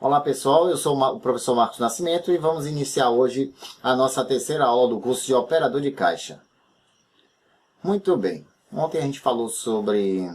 Olá pessoal, eu sou o professor Marcos Nascimento e vamos iniciar hoje a nossa terceira aula do curso de operador de caixa. Muito bem, ontem a gente falou sobre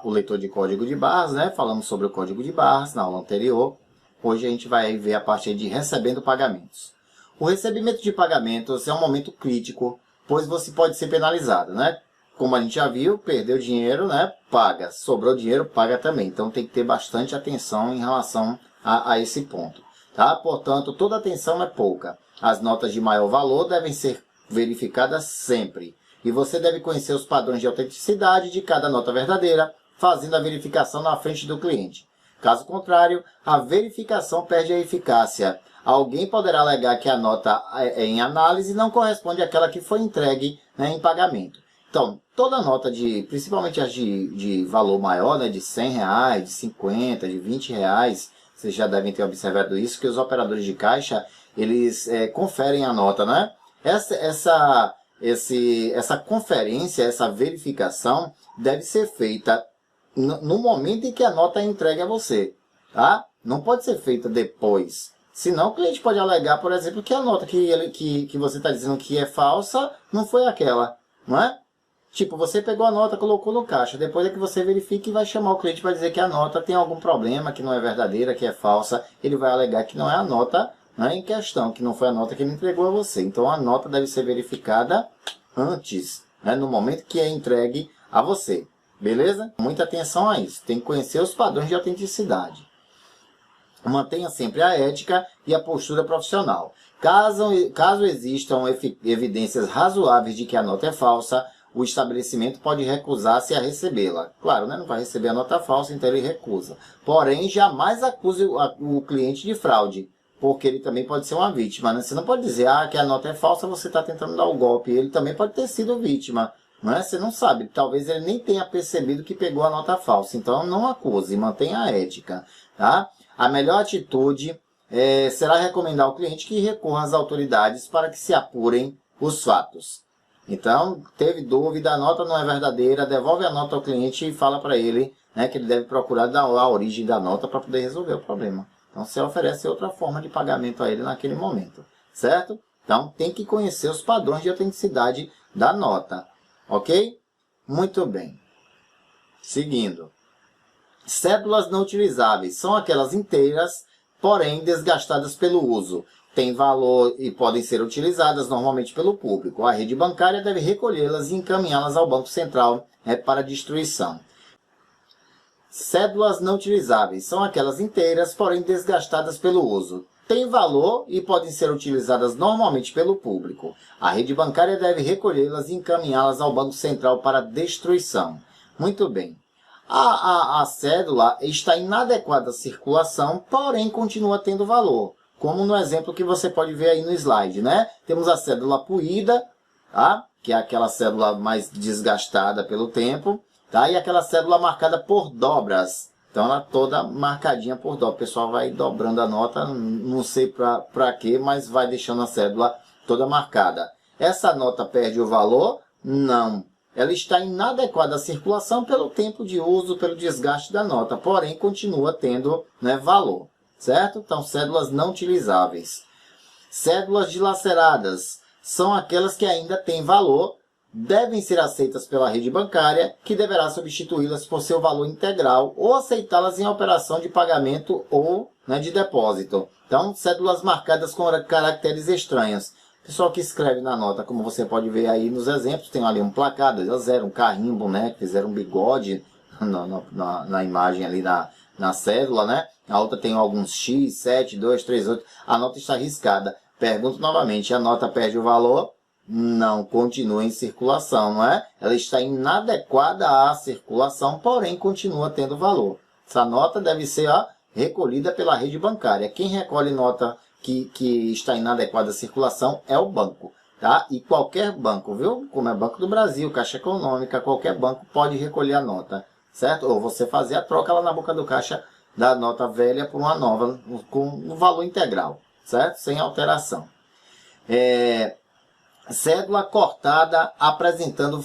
o leitor de código de barras, né? Falamos sobre o código de barras na aula anterior. Hoje a gente vai ver a parte de recebendo pagamentos. O recebimento de pagamentos é um momento crítico, pois você pode ser penalizado, né? Como a gente já viu, perdeu dinheiro, né? Paga. Sobrou dinheiro, paga também. Então tem que ter bastante atenção em relação a esse ponto. Tá? Portanto, toda atenção é pouca. As notas de maior valor devem ser verificadas sempre. E você deve conhecer os padrões de autenticidade de cada nota verdadeira, fazendo a verificação na frente do cliente. Caso contrário, a verificação perde a eficácia. Alguém poderá alegar que a nota em análise não corresponde àquela que foi entregue, né, em pagamento. Então, toda nota, principalmente as de valor maior, né, de R$100, de 50, de R$20, vocês já devem ter observado isso, que os operadores de caixa, eles conferem a nota, né? Essa conferência, essa verificação deve ser feita no momento em que a nota é entregue a você, tá? Não pode ser feita depois. Senão o cliente pode alegar, por exemplo, que a nota que você está dizendo que é falsa não foi aquela, não é? Tipo, você pegou a nota, colocou no caixa, depois é que você verifica e vai chamar o cliente para dizer que a nota tem algum problema, que não é verdadeira, que é falsa. Ele vai alegar que não é a nota, né, em questão, que não foi a nota que ele entregou a você. Então a nota deve ser verificada antes, né, no momento que é entregue a você. Beleza? Muita atenção a isso. Tem que conhecer os padrões de autenticidade. Mantenha sempre a ética e a postura profissional. Caso existam evidências razoáveis de que a nota é falsa, o estabelecimento pode recusar-se a recebê-la. Claro, né? Não vai receber a nota falsa, então ele recusa. Porém, jamais acuse o cliente de fraude, porque ele também pode ser uma vítima, né? Você não pode dizer que a nota é falsa, você está tentando dar o golpe. Ele também pode ter sido vítima, não é? Você não sabe. Talvez ele nem tenha percebido que pegou a nota falsa. Então, não acuse, mantenha a ética. Tá? A melhor atitude será recomendar ao cliente que recorra às autoridades para que se apurem os fatos. Então, teve dúvida, a nota não é verdadeira, devolve a nota ao cliente e fala para ele, né, que ele deve procurar a origem da nota para poder resolver o problema. Então, você oferece outra forma de pagamento a ele naquele momento, certo? Então, tem que conhecer os padrões de autenticidade da nota, ok? Muito bem. Seguindo. Cédulas não utilizáveis são aquelas inteiras, porém desgastadas pelo uso. Têm valor e podem ser utilizadas normalmente pelo público. A rede bancária deve recolhê-las e encaminhá-las ao Banco Central para destruição. Cédulas não utilizáveis são aquelas inteiras, porém desgastadas pelo uso. Têm valor e podem ser utilizadas normalmente pelo público. A rede bancária deve recolhê-las e encaminhá-las ao Banco Central para destruição. Muito bem. A cédula está em inadequada circulação, porém continua tendo valor. Como no exemplo que você pode ver aí no slide, né? Temos a cédula poída, tá? Que é aquela cédula mais desgastada pelo tempo, tá? E aquela cédula marcada por dobras. Então, ela toda marcadinha por dobra. O pessoal vai dobrando a nota, não sei para quê, mas vai deixando a cédula toda marcada. Essa nota perde o valor? Não. Ela está em inadequada circulação pelo tempo de uso, pelo desgaste da nota, porém continua tendo, né, valor. Certo? Então, cédulas não utilizáveis. Cédulas dilaceradas são aquelas que ainda têm valor, devem ser aceitas pela rede bancária, que deverá substituí-las por seu valor integral ou aceitá-las em operação de pagamento ou, né, de depósito. Então, cédulas marcadas com caracteres estranhos. Pessoal que escreve na nota, como você pode ver aí nos exemplos, tem ali um placar, 2 a 0, um carrinho, né, fizeram um bigode na imagem ali na cédula, né? A outra tem alguns X, 7, 2, 3, 8. A nota está riscada. Pergunto novamente, a nota perde o valor? Não, continua em circulação, não é? Ela está inadequada à circulação, porém continua tendo valor. Essa nota deve ser recolhida pela rede bancária. Quem recolhe nota que está inadequada à circulação é o banco, tá? E qualquer banco, viu? Como é Banco do Brasil, Caixa Econômica, qualquer banco pode recolher a nota, certo? Ou você fazer a troca lá na boca do caixa da nota velha por uma nova, com um valor integral, certo? Sem alteração. Cédula cortada apresentando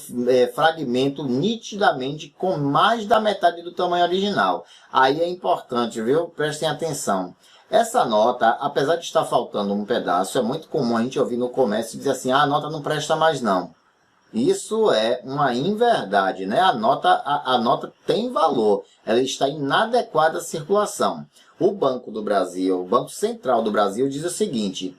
fragmento nitidamente com mais da metade do tamanho original. Aí é importante, viu? Prestem atenção. Essa nota, apesar de estar faltando um pedaço, é muito comum a gente ouvir no comércio dizer assim, ah, a nota não presta mais não. Isso é uma inverdade, né? A nota tem valor, ela está em inadequada circulação. O Banco do Brasil, o Banco Central do Brasil diz o seguinte,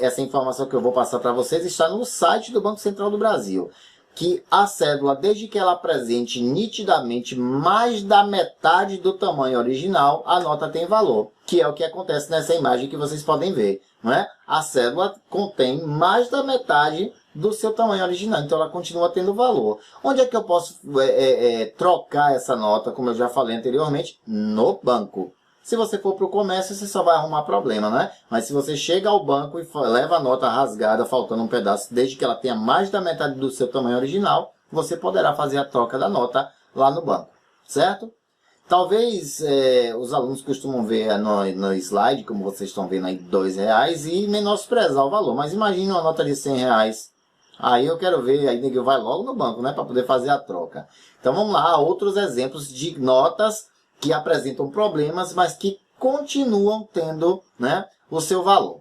essa informação que eu vou passar para vocês está no site do Banco Central do Brasil, que a cédula, desde que ela apresente nitidamente mais da metade do tamanho original, a nota tem valor, que é o que acontece nessa imagem que vocês podem ver, não é? A cédula contém mais da metade do seu tamanho original, então ela continua tendo valor. Onde é que eu posso trocar essa nota, como eu já falei anteriormente? No banco. Se você for para o comércio, você só vai arrumar problema, né? Mas se você chega ao banco e leva a nota rasgada, faltando um pedaço, desde que ela tenha mais da metade do seu tamanho original, você poderá fazer a troca da nota lá no banco, certo? Talvez os alunos costumam ver no slide, como vocês estão vendo aí, R$2 e menosprezar o valor. Mas imagine uma nota de R$100. Aí eu quero ver, aí ninguém vai logo no banco, né? Para poder fazer a troca. Então vamos lá, outros exemplos de notas que apresentam problemas, mas que continuam tendo, né, o seu valor.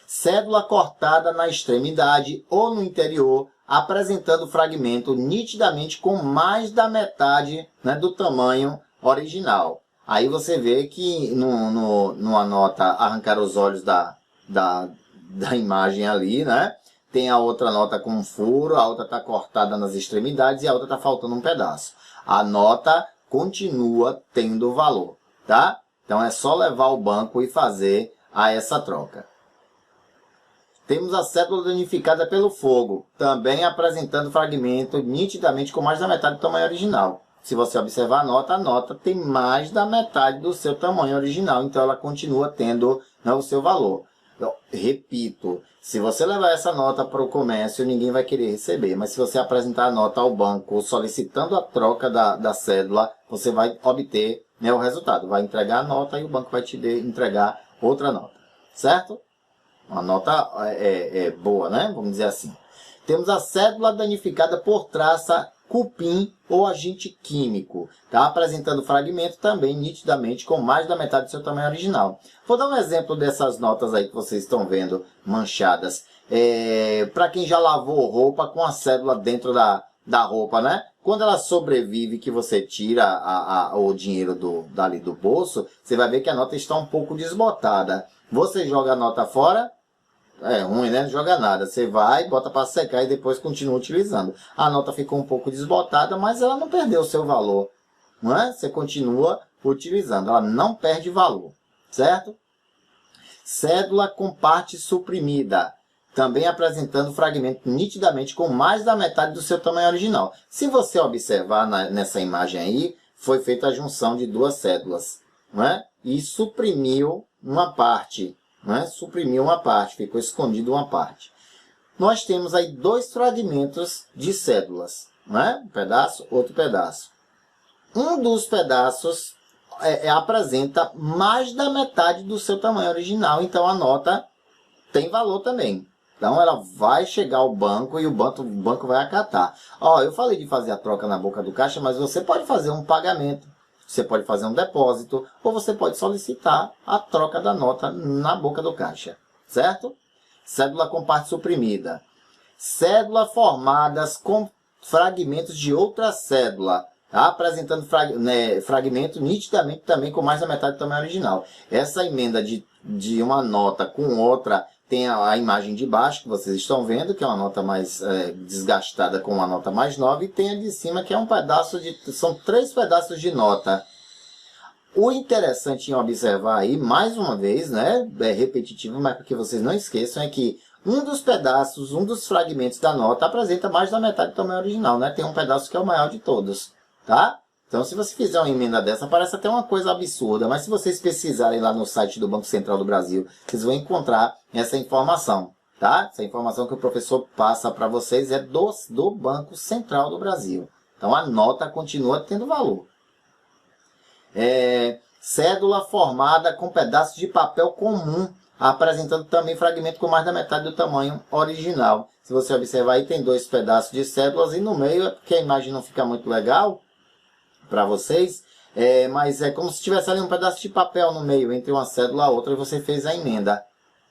Cédula cortada na extremidade ou no interior, apresentando fragmento nitidamente com mais da metade, né, do tamanho original. Aí você vê que numa nota arrancar os olhos da imagem ali, né? Tem a outra nota com um furo, a outra está cortada nas extremidades e a outra está faltando um pedaço. A nota continua tendo valor, tá? Então é só levar ao banco e fazer essa troca. Temos a cédula danificada pelo fogo, também apresentando fragmento nitidamente com mais da metade do tamanho original. Se você observar a nota tem mais da metade do seu tamanho original, então ela continua tendo, né, o seu valor. Então, repito, se você levar essa nota para o comércio, ninguém vai querer receber. Mas se você apresentar a nota ao banco solicitando a troca da cédula, você vai obter, né, o resultado. Vai entregar a nota e o banco vai te entregar outra nota. Certo? Uma nota boa, né? Vamos dizer assim. Temos a cédula danificada por traça, cupim ou agente químico, tá? Apresentando fragmento também nitidamente com mais da metade do seu tamanho original. Vou dar um exemplo dessas notas aí que vocês estão vendo manchadas. Para quem já lavou roupa com a cédula dentro da roupa, né? Quando ela sobrevive, que você tira o dinheiro dali do bolso, você vai ver que a nota está um pouco desbotada. Você joga a nota fora, é ruim, né? Não joga nada. Você vai, bota para secar e depois continua utilizando. A nota ficou um pouco desbotada, mas ela não perdeu o seu valor, não é? Você continua utilizando, ela não perde valor, certo? Cédula com parte suprimida, também apresentando fragmento nitidamente com mais da metade do seu tamanho original. Se você observar nessa imagem aí, foi feita a junção de duas cédulas, não é? E suprimiu uma parte. Né? Suprimiu uma parte, ficou escondido uma parte. Nós temos aí dois fragmentos de cédulas, né? Um pedaço, outro pedaço. Um dos pedaços apresenta mais da metade do seu tamanho original, então a nota tem valor também. Então ela vai chegar ao banco e o banco vai acatar. Ó, eu falei de fazer a troca na boca do caixa, mas você pode fazer um pagamento. Você pode fazer um depósito ou você pode solicitar a troca da nota na boca do caixa, certo? Cédula com parte suprimida. Cédula formadas com fragmentos de outra cédula, tá? Apresentando fragmento nitidamente também com mais da metade do tamanho original. Essa emenda de uma nota com outra tem a imagem de baixo que vocês estão vendo, que é uma nota mais desgastada com uma nota mais nova, e tem a de cima que é um pedaço são 3 pedaços de nota. O interessante em observar aí, mais uma vez, né, é repetitivo, mas para que vocês não esqueçam, é que um dos pedaços, um dos fragmentos da nota apresenta mais da metade do tamanho original, né? Tem um pedaço que é o maior de todos, tá? Então, se você fizer uma emenda dessa, parece até uma coisa absurda, mas se vocês pesquisarem lá no site do Banco Central do Brasil, vocês vão encontrar essa informação, tá? Essa informação que o professor passa para vocês é do Banco Central do Brasil. Então, a nota continua tendo valor. Cédula formada com pedaços de papel comum, apresentando também fragmento com mais da metade do tamanho original. Se você observar aí, tem 2 pedaços de cédulas e no meio, é porque a imagem não fica muito legal para vocês, mas é como se tivesse ali um pedaço de papel no meio, entre uma cédula e outra, e você fez a emenda.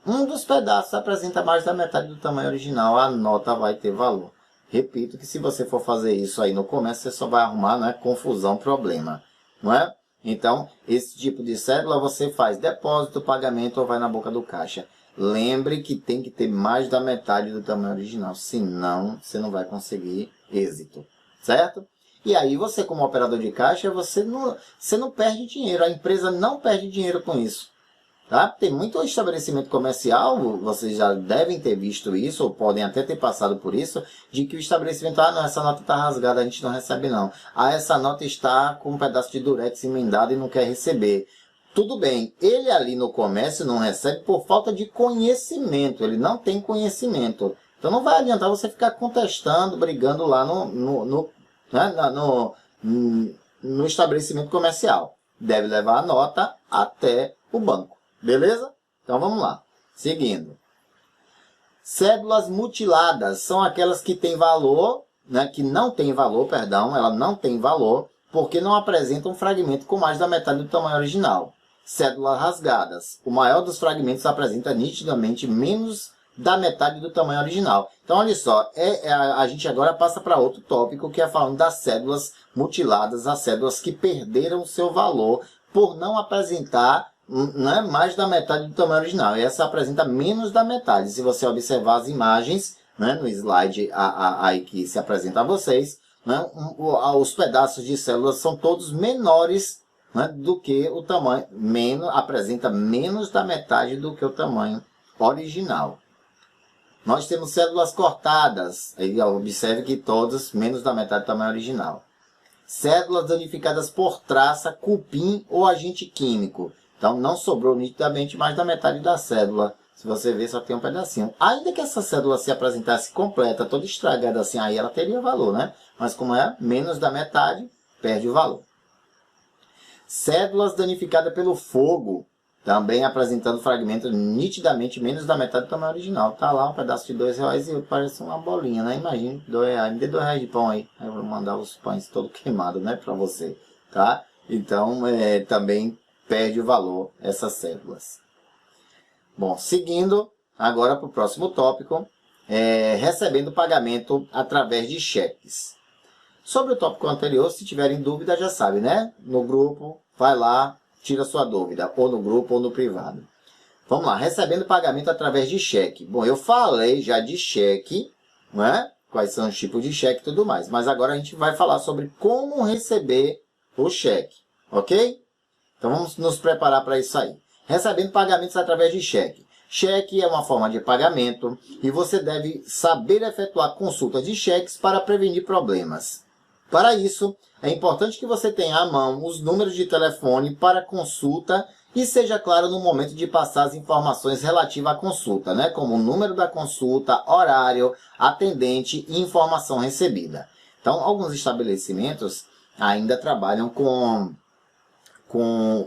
Um dos pedaços apresenta mais da metade do tamanho original, a nota vai ter valor. Repito que se você for fazer isso aí no começo, você só vai arrumar, né, confusão, problema, não é? Então, esse tipo de cédula você faz depósito, pagamento ou vai na boca do caixa. Lembre que tem que ter mais da metade do tamanho original, senão você não vai conseguir êxito, certo? E aí você, como operador de caixa, você não perde dinheiro, a empresa não perde dinheiro com isso. Tá? Tem muito estabelecimento comercial, vocês já devem ter visto isso, ou podem até ter passado por isso, de que o estabelecimento, não, essa nota está rasgada, a gente não recebe não. Essa nota está com um pedaço de durex emendado e não quer receber. Tudo bem, ele ali no comércio não recebe por falta de conhecimento, ele não tem conhecimento. Então não vai adiantar você ficar contestando, brigando lá no estabelecimento comercial. Deve levar a nota até o banco. Beleza? Então vamos lá. Seguindo. Cédulas mutiladas são aquelas que têm valor, né, que não tem valor, perdão, ela não tem valor, porque não apresentam um fragmento com mais da metade do tamanho original. Cédulas rasgadas. O maior dos fragmentos apresenta nitidamente menos da metade do tamanho original. Então, olha só, a gente agora passa para outro tópico, que é falando das cédulas mutiladas, as cédulas que perderam seu valor por não apresentar, né, mais da metade do tamanho original. E essa apresenta menos da metade. Se você observar as imagens, né, no slide aí que se apresenta a vocês, né, os pedaços de células são todos menores, né, do que o tamanho, apresenta menos da metade do que o tamanho original. Nós temos células cortadas, aí observe que todas menos da metade do tamanho original. Células danificadas por traça, cupim ou agente químico. Então não sobrou nitidamente mais da metade da cédula. Se você ver, só tem um pedacinho. Ainda que essa cédula se apresentasse completa, toda estragada assim, aí ela teria valor, né? Mas como é menos da metade, perde o valor. Cédulas danificadas pelo fogo, também apresentando fragmentos nitidamente menos da metade do tamanho original. Tá lá um pedaço de R$2 e parece uma bolinha, né? Imagina, R$2, me dê R$2 de pão aí. Eu vou mandar os pães todo queimados, né, para você, tá? Então, também perde o valor essas cédulas. Bom, seguindo agora para o próximo tópico, recebendo pagamento através de cheques. Sobre o tópico anterior, se tiverem dúvida, já sabe, né? No grupo, vai lá, tira sua dúvida, ou no grupo ou no privado. Vamos lá, recebendo pagamento através de cheque. Bom, eu falei já de cheque, né? Quais são os tipos de cheque e tudo mais. Mas agora a gente vai falar sobre como receber o cheque, ok? Então vamos nos preparar para isso aí. Recebendo pagamentos através de cheque. Cheque é uma forma de pagamento e você deve saber efetuar consultas de cheques para prevenir problemas. Para isso, é importante que você tenha à mão os números de telefone para consulta e seja claro no momento de passar as informações relativas à consulta, né? Como o número da consulta, horário, atendente e informação recebida. Então, alguns estabelecimentos ainda trabalham com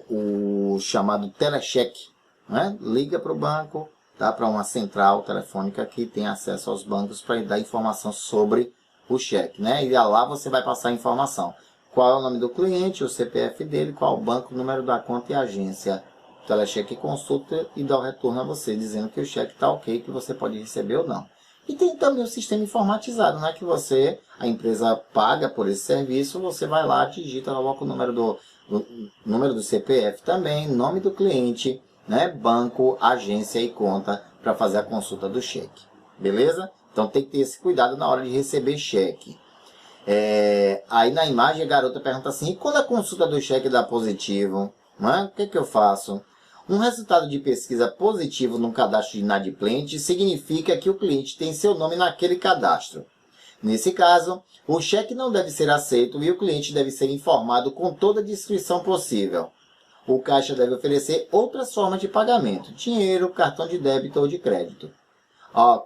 o chamado telecheque, né? Liga para o banco, tá? Para uma central telefônica que tem acesso aos bancos para dar informação sobre o cheque, né? E lá você vai passar a informação. Qual é o nome do cliente, o CPF dele, qual o banco, o número da conta e a agência. O telecheque consulta e dá o retorno a você, dizendo que o cheque está ok, que você pode receber ou não. E tem também o sistema informatizado, né? Que a empresa paga por esse serviço, você vai lá, digita, coloca o número do CPF também, nome do cliente, né? Banco, agência e conta para fazer a consulta do cheque. Beleza? Então tem que ter esse cuidado na hora de receber cheque. Aí na imagem a garota pergunta assim, e quando a consulta do cheque dá positivo, né? O que eu faço? Um resultado de pesquisa positivo no cadastro de inadimplente significa que o cliente tem seu nome naquele cadastro. Nesse caso, o cheque não deve ser aceito e o cliente deve ser informado com toda a descrição possível. O caixa deve oferecer outras formas de pagamento, dinheiro, cartão de débito ou de crédito.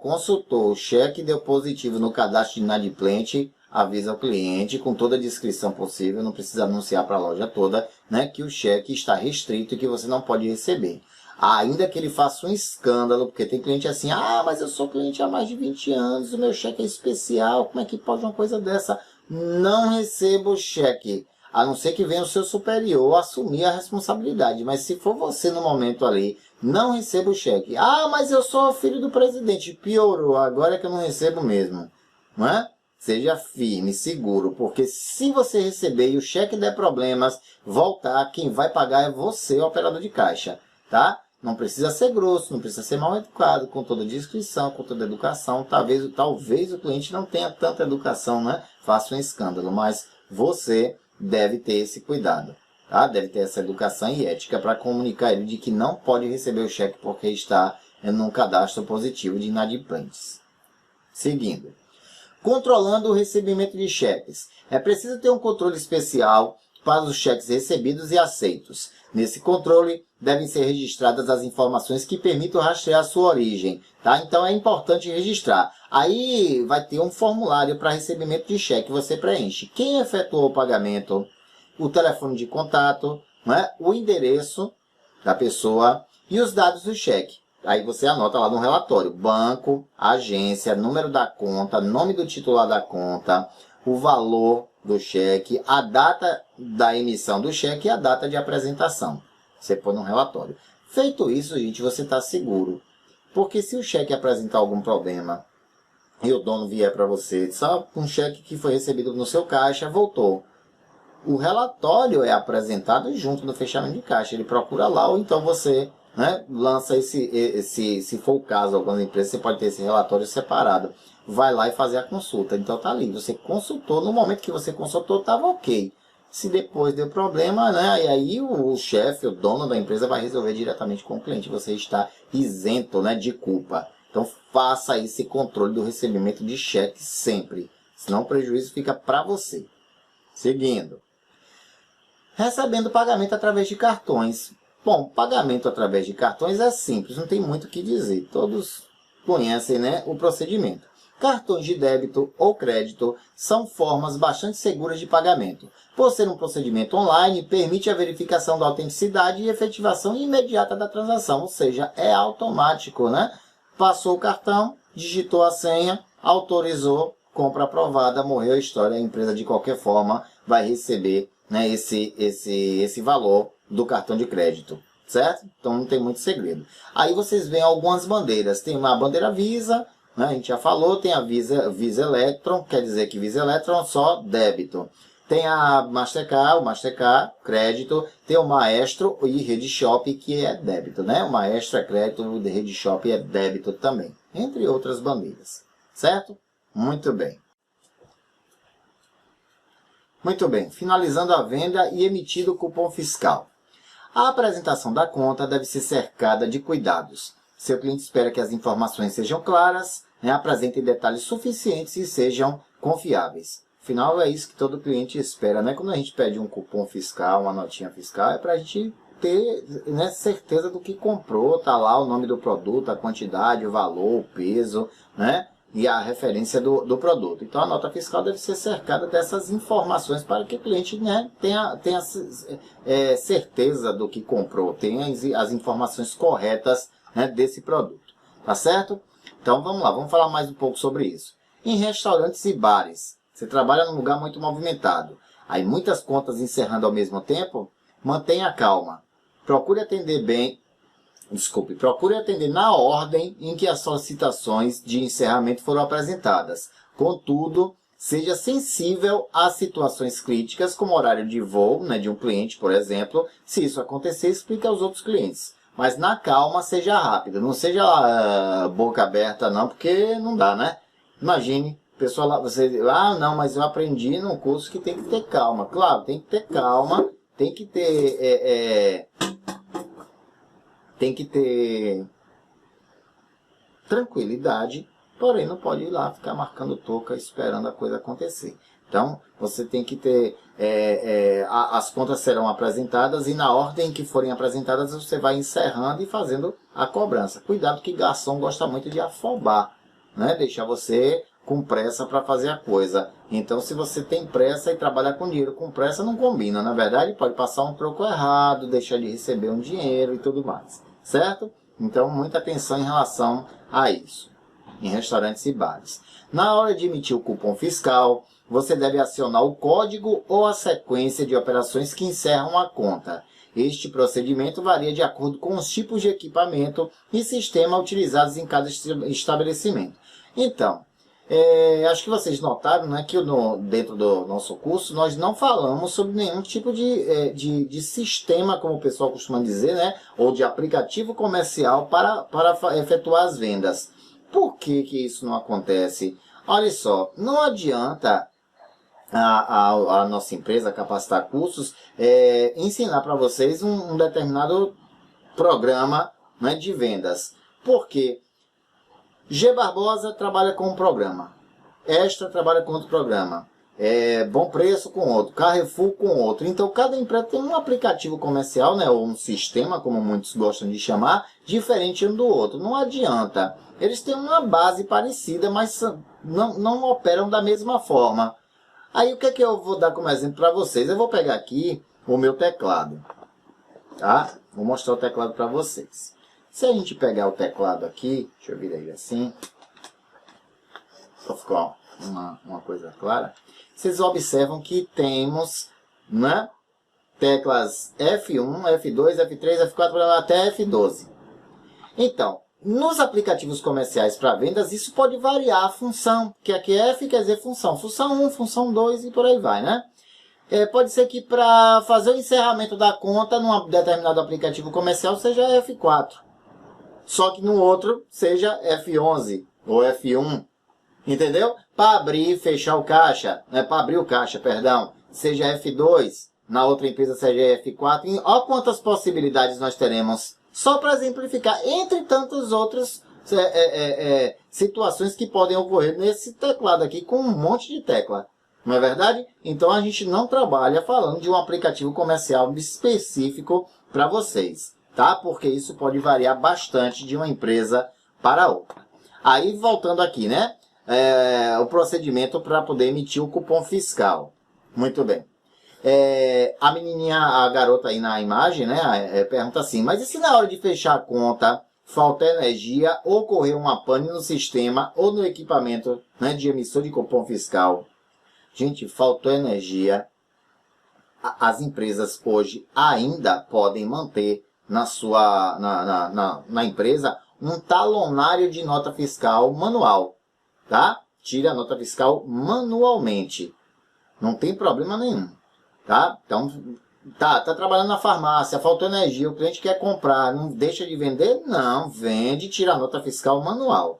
Consultou, o cheque deu positivo no cadastro de inadimplente, avisa o cliente com toda a descrição possível, não precisa anunciar para a loja toda, né, que o cheque está restrito e que você não pode receber. Ainda que ele faça um escândalo, porque tem cliente assim, ah, mas eu sou cliente há mais de 20 anos, o meu cheque é especial, como é que pode uma coisa dessa? Não receba o cheque, a não ser que venha o seu superior assumir a responsabilidade. Mas se for você no momento ali, não receba o cheque. Ah, mas eu sou filho do presidente, piorou, agora é que eu não recebo mesmo, não é? Seja firme, seguro, porque se você receber e o cheque der problemas, voltar, quem vai pagar é você, o operador de caixa, tá? Não precisa ser grosso, não precisa ser mal educado, com toda discrição, com toda educação. Talvez o cliente não tenha tanta educação, né? Faça um escândalo, mas você deve ter esse cuidado, tá? Deve ter essa educação e ética para comunicar ele de que não pode receber o cheque porque está num cadastro positivo de inadimplentes. Seguindo. Controlando o recebimento de cheques. É preciso ter um controle especial para os cheques recebidos e aceitos. Nesse controle, devem ser registradas as informações que permitam rastrear a sua origem, tá? Então é importante registrar. Aí vai ter um formulário para recebimento de cheque, você preenche. Quem efetuou o pagamento, o telefone de contato, né? O endereço da pessoa e os dados do cheque. Aí você anota lá no relatório, banco, agência, número da conta, nome do titular da conta, o valor do cheque, a data da emissão do cheque e a data de apresentação. Você põe no relatório. Feito isso, gente, você está seguro. Porque se o cheque apresentar algum problema e o dono vier para você, só um cheque que foi recebido no seu caixa, voltou. O relatório é apresentado junto no fechamento de caixa. Ele procura lá, ou então você, né, lança se for o caso, algumas empresas, você pode ter esse relatório separado. Vai lá e fazer a consulta. Então tá ali, você consultou, no momento que você consultou estava ok. Se depois deu problema, né, e aí o chefe, o dono da empresa vai resolver diretamente com o cliente. Você está isento, né, de culpa. Então faça esse controle do recebimento de cheque sempre. Senão o prejuízo fica para você. Seguindo. Recebendo pagamento através de cartões. Bom, pagamento através de cartões é simples, não tem muito o que dizer. Todos conhecem, né, o procedimento. Cartões de débito ou crédito são formas bastante seguras de pagamento. Por ser um procedimento online, permite a verificação da autenticidade e efetivação imediata da transação, ou seja, é automático, né? Passou o cartão, digitou a senha, autorizou, compra aprovada, morreu a história, a empresa de qualquer forma vai receber, né, esse valor do cartão de crédito, certo? Então não tem muito segredo. Aí vocês veem algumas bandeiras. Tem uma bandeira Visa, né, a gente já falou, tem a Visa Electron, quer dizer que Visa Electron só débito. Tem a Mastercard, o Mastercard, crédito. Tem o Maestro e Rede Shop, que é débito, né? O Maestro é crédito, o Rede Shop é débito também, entre outras bandeiras, certo? Muito bem. Muito bem, finalizando a venda e emitido o cupom fiscal. A apresentação da conta deve ser cercada de cuidados. Seu cliente espera que as informações sejam claras, né, apresentem detalhes suficientes e sejam confiáveis. Afinal, é isso que todo cliente espera, né? Quando a gente pede um cupom fiscal, uma notinha fiscal, é para a gente ter, né, certeza do que comprou. Tá lá o nome do produto, a quantidade, o valor, o peso, né? E a referência do produto. Então a nota fiscal deve ser cercada dessas informações para que o cliente, né, tenha certeza do que comprou, tenha as informações corretas, né, desse produto. Tá certo? Então vamos lá, vamos falar mais um pouco sobre isso. Em restaurantes e bares, você trabalha num lugar muito movimentado. Aí muitas contas encerrando ao mesmo tempo, mantenha calma. Procure atender na ordem em que as solicitações de encerramento foram apresentadas. Contudo, seja sensível às situações críticas, como horário de voo, né, de um cliente, por exemplo. Se isso acontecer, explique aos outros clientes. Mas na calma, seja rápido. Não seja boca aberta, não, porque não dá, né? Imagine, pessoal lá, você... Ah, não, mas eu aprendi num curso que tem que ter calma. Claro, tem que ter calma, tem que ter... Tem que ter tranquilidade, porém não pode ir lá ficar marcando toca esperando a coisa acontecer. Então, você tem que ter... as contas serão apresentadas e na ordem que forem apresentadas você vai encerrando e fazendo a cobrança. Cuidado que garçom gosta muito de afobar, né? Deixar você com pressa para fazer a coisa. Então, se você tem pressa e trabalha com dinheiro com pressa, não combina. Na verdade, pode passar um troco errado, deixar de receber um dinheiro e tudo mais. certo? Então, muita atenção em relação a isso, em restaurantes e bares. Na hora de emitir o cupom fiscal, você deve acionar o código ou a sequência de operações que encerram a conta. Este procedimento varia de acordo com os tipos de equipamento e sistema utilizados em cada estabelecimento. Então, acho que vocês notaram, né, que dentro do nosso curso nós não falamos sobre nenhum tipo de sistema, como o pessoal costuma dizer, né, ou de aplicativo comercial para efetuar as vendas. Por que isso não acontece? Olha só, não adianta a nossa empresa, Capacitar Cursos, ensinar para vocês um determinado programa, né, de vendas. Por quê? G Barbosa trabalha com um programa, Extra trabalha com outro programa, Bom Preço com outro, Carrefour com outro. Então cada empresa tem um aplicativo comercial, né, ou um sistema, como muitos gostam de chamar, diferente um do outro. Não adianta. Eles têm uma base parecida, mas não operam da mesma forma. Aí o que é que eu vou dar como exemplo para vocês? Eu vou pegar aqui o meu teclado, tá? Vou mostrar o teclado para vocês. Se a gente pegar o teclado aqui, deixa eu virar ele assim, para ficar uma coisa clara, vocês observam que temos, né, teclas F1, F2, F3, F4, até F12. Então, nos aplicativos comerciais para vendas, isso pode variar a função, que aqui F quer dizer função 1, função 2 e por aí vai, né? Pode ser que para fazer o encerramento da conta num determinado aplicativo comercial seja F4. Só que no outro seja F11 ou F1, entendeu? Para abrir e fechar o caixa, para abrir o caixa, perdão, seja F2, na outra empresa seja F4. E olha quantas possibilidades nós teremos, só para exemplificar, entre tantas outras situações que podem ocorrer nesse teclado aqui, com um monte de tecla. Não é verdade? Então a gente não trabalha falando de um aplicativo comercial específico para vocês, tá? Porque isso pode variar bastante de uma empresa para outra. Aí, voltando aqui, né? O procedimento para poder emitir o cupom fiscal. Muito bem. A menininha, a garota aí na imagem, né? Pergunta assim, mas e se na hora de fechar a conta falta energia ou ocorrer uma pane no sistema ou no equipamento, né, de emissão de cupom fiscal? Gente, faltou energia. As empresas hoje ainda podem manter na empresa um talonário de nota fiscal manual, tá? Tira a nota fiscal manualmente. Não tem problema nenhum, tá? Então, tá trabalhando na farmácia, faltou energia, o cliente quer comprar, não deixa de vender? Não, vende e tira a nota fiscal manual.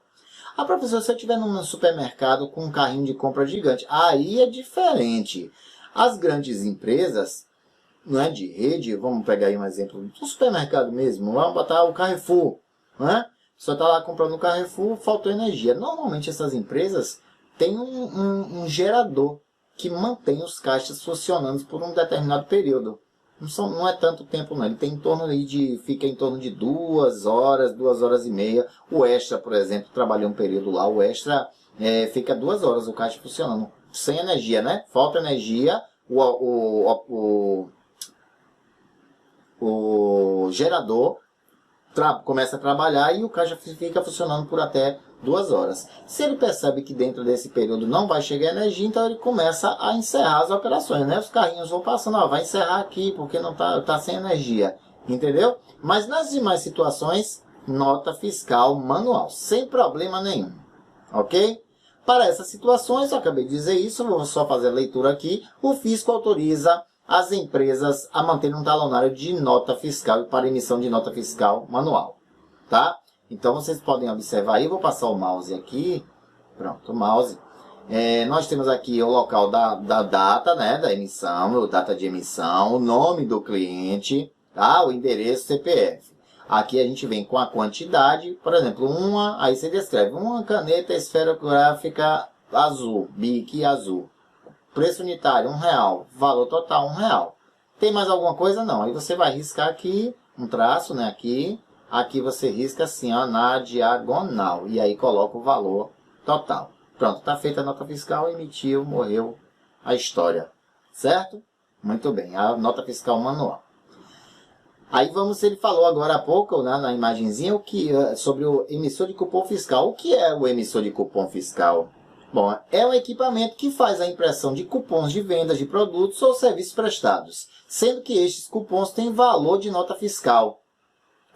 Ah, professor, se eu estiver num supermercado com um carrinho de compra gigante, aí é diferente. As grandes empresas, não é, de rede, vamos pegar aí um exemplo do supermercado mesmo, vamos botar o Carrefour, né? Só está lá comprando no Carrefour, faltou energia. Normalmente essas empresas têm um gerador que mantém os caixas funcionando por um determinado período. Não é tanto tempo não, ele tem fica em torno de 2 horas, 2 horas e meia. O Extra, por exemplo, trabalhei um período lá, o Extra fica 2 horas o caixa funcionando, sem energia, né? Falta energia, o gerador começa a trabalhar e o caixa fica funcionando por até 2 horas. Se ele percebe que dentro desse período não vai chegar energia, então ele começa a encerrar as operações, né? Os carrinhos vão passando, vai encerrar aqui porque não tá sem energia, entendeu? Mas nas demais situações, nota fiscal manual, sem problema nenhum, ok? Para essas situações, eu acabei de dizer isso, vou só fazer a leitura aqui. O fisco autoriza as empresas a manterem um talonário de nota fiscal para emissão de nota fiscal manual, tá? Então vocês podem observar aí, vou passar o mouse aqui, pronto, o mouse. Nós temos aqui o local da data, né, da emissão, o data de emissão, o nome do cliente, tá? O endereço, CPF. Aqui a gente vem com a quantidade, por exemplo, aí você descreve uma caneta esferográfica azul, Bic azul. Preço unitário, R$1. Valor total, R$1. Tem mais alguma coisa? Não. Aí você vai riscar aqui, um traço, né? Aqui. Aqui você risca assim, ó, na diagonal. E aí coloca o valor total. Pronto, tá feita a nota fiscal, emitiu, morreu a história. Certo? Muito bem, a nota fiscal manual. Aí ele falou agora há pouco, né, na imagenzinha, sobre o emissor de cupom fiscal. O que é o emissor de cupom fiscal? Bom, é um equipamento que faz a impressão de cupons de vendas de produtos ou serviços prestados, sendo que estes cupons têm valor de nota fiscal.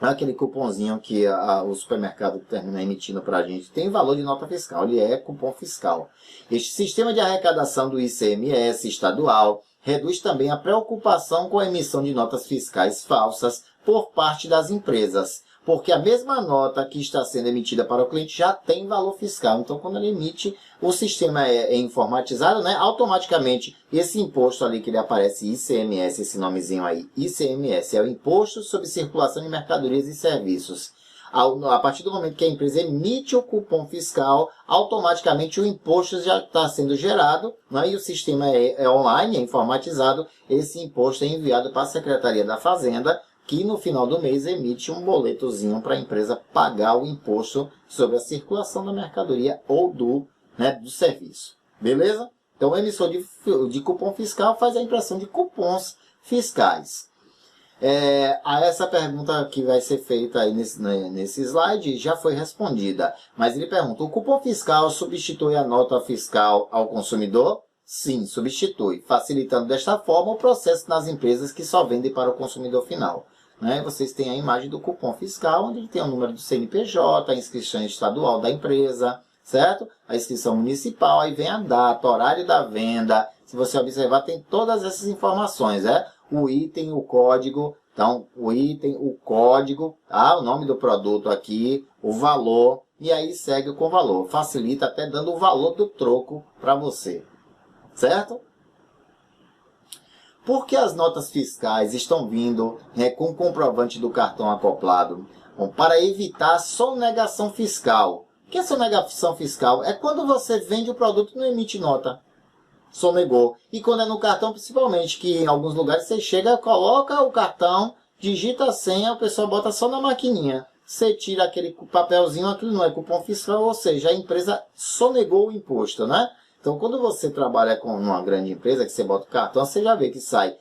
Aquele cupomzinho que o supermercado termina emitindo para a gente tem valor de nota fiscal, ele é cupom fiscal. Este sistema de arrecadação do ICMS estadual reduz também a preocupação com a emissão de notas fiscais falsas por parte das empresas, porque a mesma nota que está sendo emitida para o cliente já tem valor fiscal. Então, quando ele emite, o sistema é informatizado, né? Automaticamente, esse imposto ali que ele aparece, ICMS, esse nomezinho aí, ICMS, é o Imposto sobre Circulação de Mercadorias e Serviços. A partir do momento que a empresa emite o cupom fiscal, automaticamente o imposto já está sendo gerado, né? E o sistema é online, é informatizado, esse imposto é enviado para a Secretaria da Fazenda, que no final do mês emite um boletozinho para a empresa pagar o imposto sobre a circulação da mercadoria ou do serviço. Beleza? Então, o emissor de cupom fiscal faz a impressão de cupons fiscais. Essa pergunta que vai ser feita aí nesse slide já foi respondida. Mas ele pergunta, o cupom fiscal substitui a nota fiscal ao consumidor? Sim, substitui, facilitando desta forma o processo nas empresas que só vendem para o consumidor final. Vocês têm a imagem do cupom fiscal, onde tem o número do CNPJ, a inscrição estadual da empresa, certo? A inscrição municipal, aí vem a data, horário da venda. Se você observar, tem todas essas informações, o item, o código. Então, o item, o código, o nome do produto aqui, o valor, e aí segue com o valor. Facilita até dando o valor do troco para você, certo? Por que as notas fiscais estão vindo com o comprovante do cartão acoplado? Bom, para evitar sonegação fiscal. O que é sonegação fiscal? É quando você vende o produto e não emite nota. Sonegou. E quando é no cartão, principalmente, que em alguns lugares você chega, coloca o cartão, digita a senha, o pessoal bota só na maquininha. Você tira aquele papelzinho, aquilo não é cupom fiscal, ou seja, a empresa sonegou o imposto, né? Então, quando você trabalha com uma grande empresa, que você bota o cartão, você já vê que sai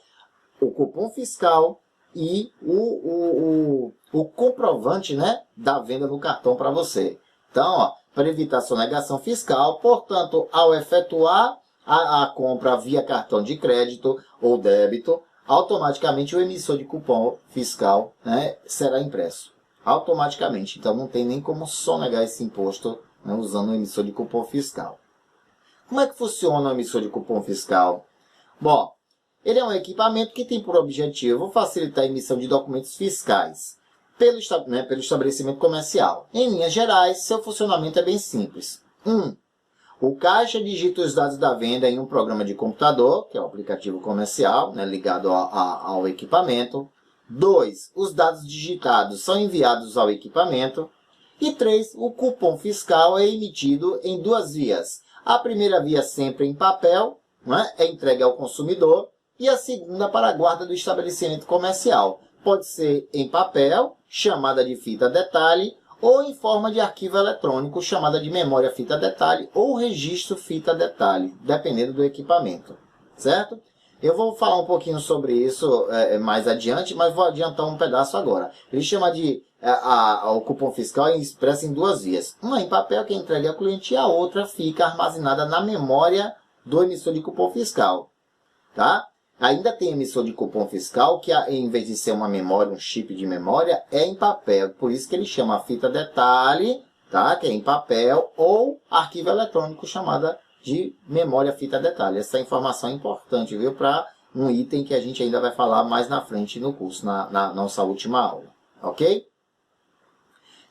o cupom fiscal e o comprovante, né, da venda no cartão para você. Então, para evitar sonegação fiscal, portanto, ao efetuar a compra via cartão de crédito ou débito, automaticamente o emissor de cupom fiscal, né, será impresso. Automaticamente. Então, não tem nem como sonegar esse imposto, né, usando o emissor de cupom fiscal. Como é que funciona o emissor de cupom fiscal? Bom, ele é um equipamento que tem por objetivo facilitar a emissão de documentos fiscais pelo estabelecimento comercial. Em linhas gerais, seu funcionamento é bem simples. 1. O caixa digita os dados da venda em um programa de computador, que é o aplicativo comercial, né, ligado ao equipamento. 2. Os dados digitados são enviados ao equipamento. E 3. O cupom fiscal é emitido em 2 vias. A primeira via sempre em papel, né, é entregue ao consumidor, e a segunda para a guarda do estabelecimento comercial. Pode ser em papel, chamada de fita detalhe, ou em forma de arquivo eletrônico, chamada de memória fita detalhe, ou registro fita detalhe, dependendo do equipamento, certo? Eu vou falar um pouquinho sobre isso mais adiante, mas vou adiantar um pedaço agora. Ele chama de o cupom fiscal é expresso em 2 vias. Uma em papel, que é entregue ao cliente, e a outra fica armazenada na memória do emissor de cupom fiscal. Tá? Ainda tem emissor de cupom fiscal que, em vez de ser uma memória, um chip de memória, é em papel. Por isso que ele chama fita detalhe, tá? Que é em papel, ou arquivo eletrônico, chamada de memória fita detalhe. Essa informação é importante, viu? Para um item que a gente ainda vai falar mais na frente no curso, na nossa última aula. Ok?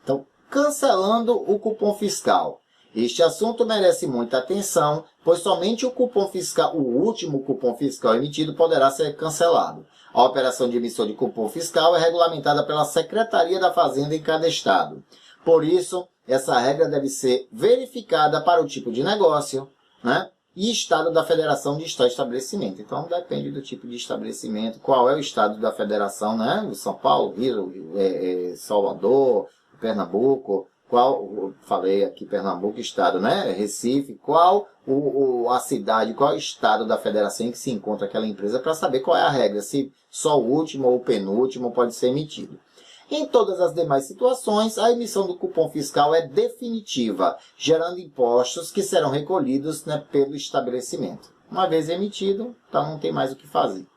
Então, cancelando o cupom fiscal. Este assunto merece muita atenção, pois somente o cupom fiscal, o último cupom fiscal emitido, poderá ser cancelado. A operação de emissão de cupom fiscal é regulamentada pela Secretaria da Fazenda em cada estado. Por isso, essa regra deve ser verificada para o tipo de negócio, né, e estado da federação de estabelecimento. Então, depende do tipo de estabelecimento, qual é o estado da federação, né? São Paulo, Rio, Salvador, Pernambuco, qual, falei aqui Pernambuco, estado, né? Recife, qual a cidade, qual o estado da federação em que se encontra aquela empresa, para saber qual é a regra, se só o último ou o penúltimo pode ser emitido. Em todas as demais situações, a emissão do cupom fiscal é definitiva, gerando impostos que serão recolhidos, né, pelo estabelecimento. Uma vez emitido, então não tem mais o que fazer.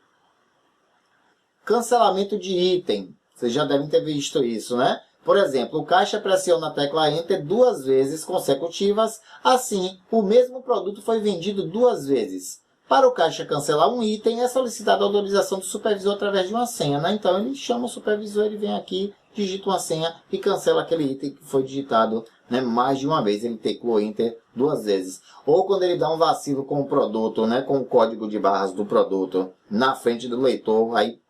Cancelamento de item. Vocês já devem ter visto isso, né? Por exemplo, o caixa pressiona a tecla Enter 2 vezes consecutivas, assim, o mesmo produto foi vendido 2 vezes. Para o caixa cancelar um item, é solicitada a autorização do supervisor através de uma senha, né? Então ele chama o supervisor, ele vem aqui, digita uma senha e cancela aquele item que foi digitado, né, mais de uma vez. Ele teclou Enter 2 vezes. Ou quando ele dá um vacilo com o produto, né, com o código de barras do produto na frente do leitor, aí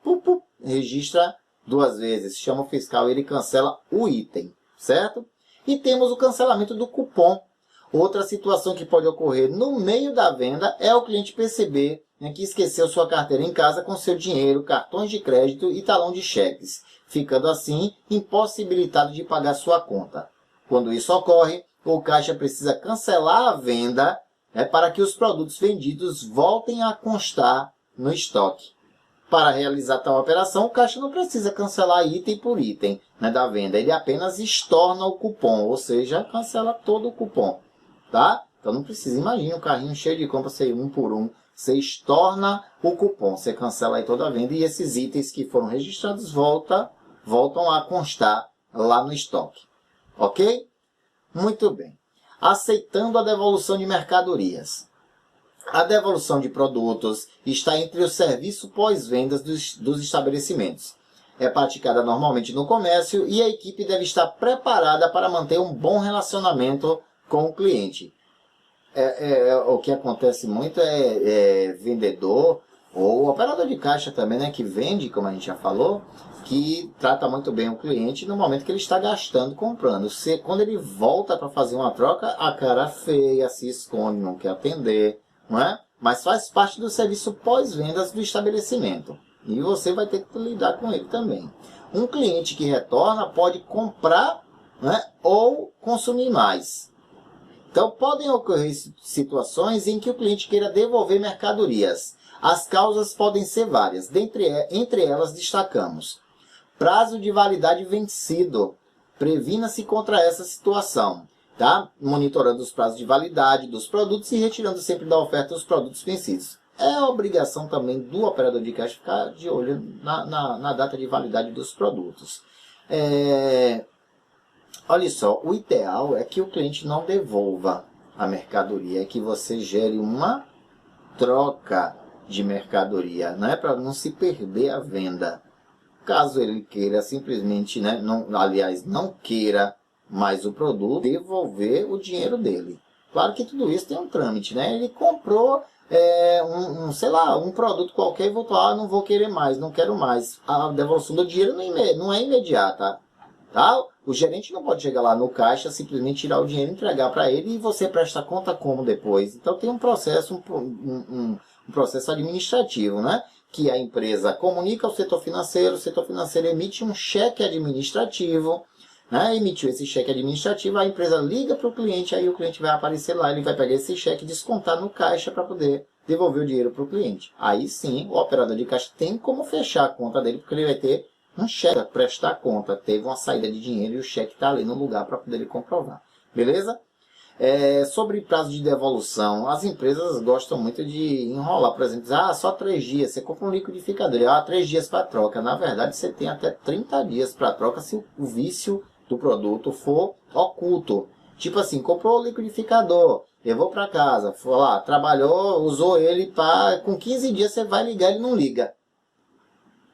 registra 2 vezes, chama o fiscal e ele cancela o item, certo? E temos o cancelamento do cupom. Outra situação que pode ocorrer no meio da venda é o cliente perceber, né, que esqueceu sua carteira em casa com seu dinheiro, cartões de crédito e talão de cheques, ficando assim impossibilitado de pagar sua conta. Quando isso ocorre, o caixa precisa cancelar a venda, né, para que os produtos vendidos voltem a constar no estoque. Para realizar tal operação, o caixa não precisa cancelar item por item, né, da venda, ele apenas estorna o cupom, ou seja, cancela todo o cupom. Tá? Então não precisa, imagina um carrinho cheio de compras, você um por um, você estorna o cupom, você cancela aí toda a venda e esses itens que foram registrados voltam a constar lá no estoque. Ok? Muito bem. Aceitando a devolução de mercadorias. A devolução de produtos está entre o serviço pós-vendas dos estabelecimentos. É praticada normalmente no comércio e a equipe deve estar preparada para manter um bom relacionamento com o cliente. O que acontece muito é vendedor ou operador de caixa também, né, que vende, como a gente já falou, que trata muito bem o cliente no momento que ele está gastando, comprando. Quando ele volta para fazer uma troca, a cara feia, se esconde, não quer atender, não é? Mas faz parte do serviço pós-vendas do estabelecimento. E você vai ter que lidar com ele também. Um cliente que retorna pode comprar, né, ou consumir mais. Então, podem ocorrer situações em que o cliente queira devolver mercadorias. As causas podem ser várias. Entre elas, destacamos: prazo de validade vencido. Previna-se contra essa situação, tá? Monitorando os prazos de validade dos produtos e retirando sempre da oferta os produtos vencidos. É a obrigação também do operador de caixa ficar de olho na data de validade dos produtos. Olha só, o ideal é que o cliente não devolva a mercadoria, é que você gere uma troca de mercadoria, né, para não se perder a venda. Caso ele queira simplesmente, né, não queira mais o produto, devolver o dinheiro dele. Claro que tudo isso tem um trâmite, né? Ele comprou sei lá, um produto qualquer e voltou, não vou querer mais, não quero mais. A devolução do dinheiro não é imediata. Tá? O gerente não pode chegar lá no caixa, simplesmente tirar o dinheiro, entregar para ele e você presta conta como depois. Então tem um processo, um processo administrativo, né? Que a empresa comunica ao setor financeiro, o setor financeiro emite um cheque administrativo, né? Emitiu esse cheque administrativo, a empresa liga para o cliente, aí o cliente vai aparecer lá, ele vai pegar esse cheque e descontar no caixa para poder devolver o dinheiro para o cliente. Aí sim, o operador de caixa tem como fechar a conta dele, porque ele vai ter um cheque para prestar conta, teve uma saída de dinheiro e o cheque está ali no lugar para poder ele comprovar. Beleza? Sobre prazo de devolução, as empresas gostam muito de enrolar, por exemplo, só 3 dias, você compra um liquidificador, 3 dias para troca. Na verdade, você tem até 30 dias para troca se o vício do produto for oculto. Tipo assim, comprou o liquidificador, levou para casa, foi lá, trabalhou, usou ele, com 15 dias você vai ligar, ele não liga.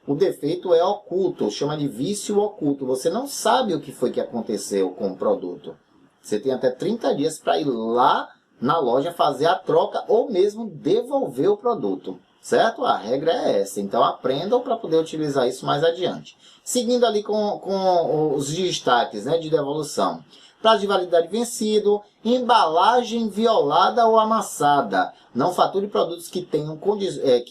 O defeito é oculto, chama de vício oculto. Você não sabe o que foi que aconteceu com o produto. Você tem até 30 dias para ir lá na loja fazer a troca ou mesmo devolver o produto. Certo? A regra é essa. Então aprendam para poder utilizar isso mais adiante. Seguindo ali com os destaques, né, de devolução. prazo de validade vencido, embalagem violada ou amassada. Não fature produtos que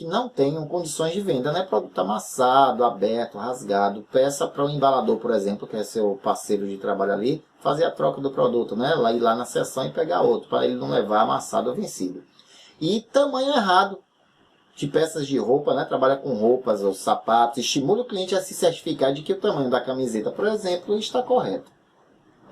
não tenham condições de venda, né? Produto amassado, aberto, rasgado. Peça para o embalador, por exemplo, que é seu parceiro de trabalho ali, fazer a troca do produto, né? Ir lá na seção e pegar outro, para ele não levar amassado ou vencido. E tamanho errado de peças de roupa, né? Trabalha com roupas ou sapatos. Estimule o cliente a se certificar de que o tamanho da camiseta, por exemplo, está correto.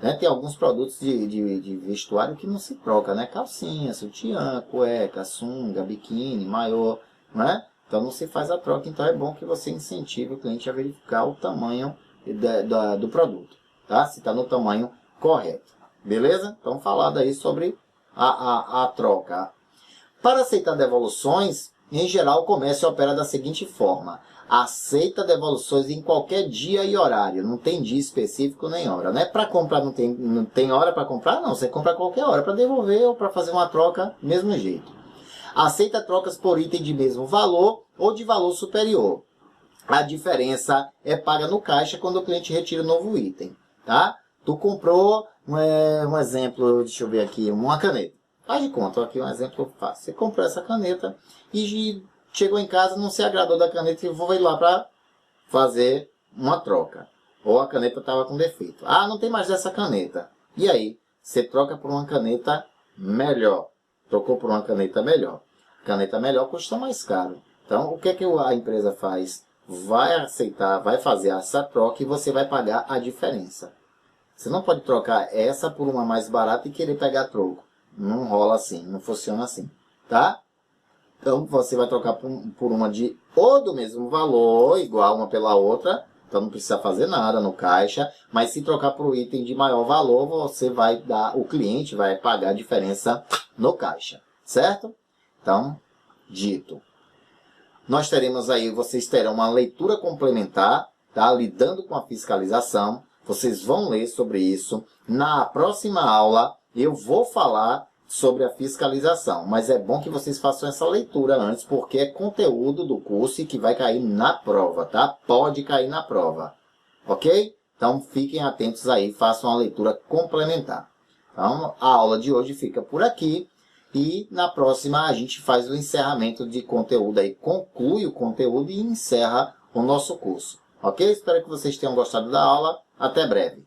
Né? Tem alguns produtos de vestuário que não se troca, né? Calcinha, sutiã, cueca, sunga, biquíni, maiô, né? Então não se faz a troca. Então é bom que você incentive o cliente a verificar o tamanho do produto, tá? Se está no tamanho correto. Beleza? Então falado aí sobre a troca. Para aceitar devoluções, em geral, o comércio opera da seguinte forma: aceita devoluções em qualquer dia e horário, não tem dia específico nem hora, né? Para comprar não tem hora para comprar, não, você compra a qualquer hora para devolver ou para fazer uma troca, mesmo jeito. Aceita trocas por item de mesmo valor ou de valor superior. A diferença é paga no caixa quando o cliente retira o novo item, tá? Tu comprou, um exemplo, deixa eu ver aqui, uma caneta. Faz de conta, aqui um exemplo fácil. Você comprou essa caneta e chegou em casa, não se agradou da caneta e foi lá para fazer uma troca. Ou a caneta estava com defeito. Ah, não tem mais essa caneta. E aí? Você troca por uma caneta melhor. Trocou por uma caneta melhor. Caneta melhor custa mais caro. Então, o que é que a empresa faz? Vai aceitar, vai fazer essa troca e você vai pagar a diferença. Você não pode trocar essa por uma mais barata e querer pegar troco. Não rola assim, não funciona assim, tá? Então, você vai trocar por uma ou do mesmo valor, igual uma pela outra. Então, não precisa fazer nada no caixa. Mas se trocar por um item de maior valor, o cliente vai pagar a diferença no caixa, certo? Então, dito. Vocês terão uma leitura complementar, tá? Lidando com a fiscalização. Vocês vão ler sobre isso. Na próxima aula, eu vou falar sobre a fiscalização, mas é bom que vocês façam essa leitura antes, porque é conteúdo do curso e que vai cair na prova, tá? Pode cair na prova, ok? Então fiquem atentos aí, façam uma leitura complementar. Então a aula de hoje fica por aqui e na próxima a gente faz o encerramento de conteúdo aí, conclui o conteúdo e encerra o nosso curso, ok? Espero que vocês tenham gostado da aula, até breve.